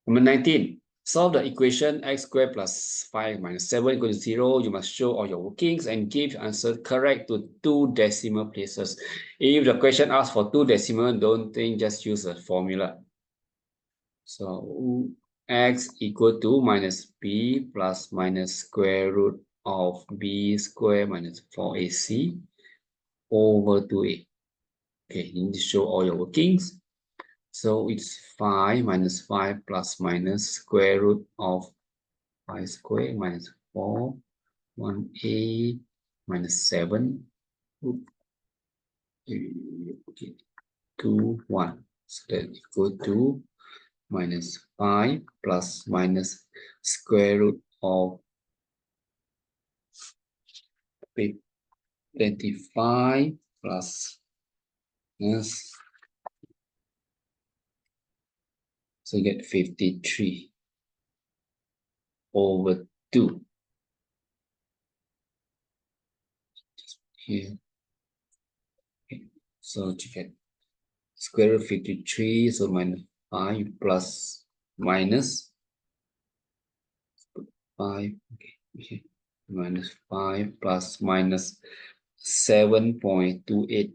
Number 19. Solve the equation x squared plus 5 minus 7 equal to 0. You must show all your workings and give answer correct to 2 decimal places. If the question asks for 2 decimal, don't think, just use a formula. So x equal to minus b plus minus square root of b squared minus 4ac over 2a. Okay, you need to show all your workings. So it's 5 minus 5 plus minus square root of 5 squared minus 4, 1a minus 7, okay, 2, 1. So that equal to minus 5 plus minus square root of 25 plus minus, so you get 53 over 2. Just here. Okay. So you get square root of 53, so minus 5 plus minus 5, okay, minus 5 plus minus 7.28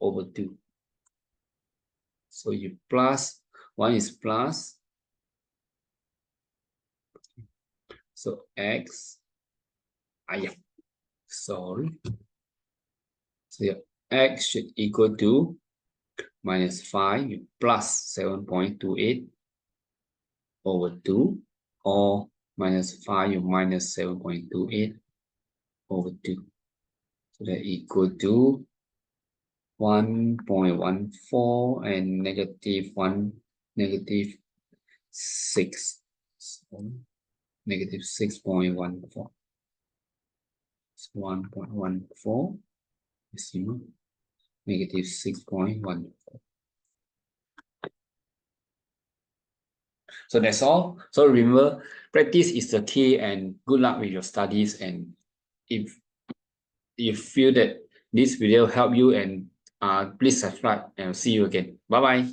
over 2. So you plus, 1 is plus, so x, sorry, so your x should equal to minus 5 plus 7.28 over 2, or minus 5 minus 7.28 over 2. So that equal to 1.14 and negative 1, negative 6. So negative 6.14. It's 1.14 decimal, negative 6.14. So that's all. So remember, practice is the key, and good luck with your studies. And if you feel that this video helped you, and please subscribe, and I'll see you again. Bye bye.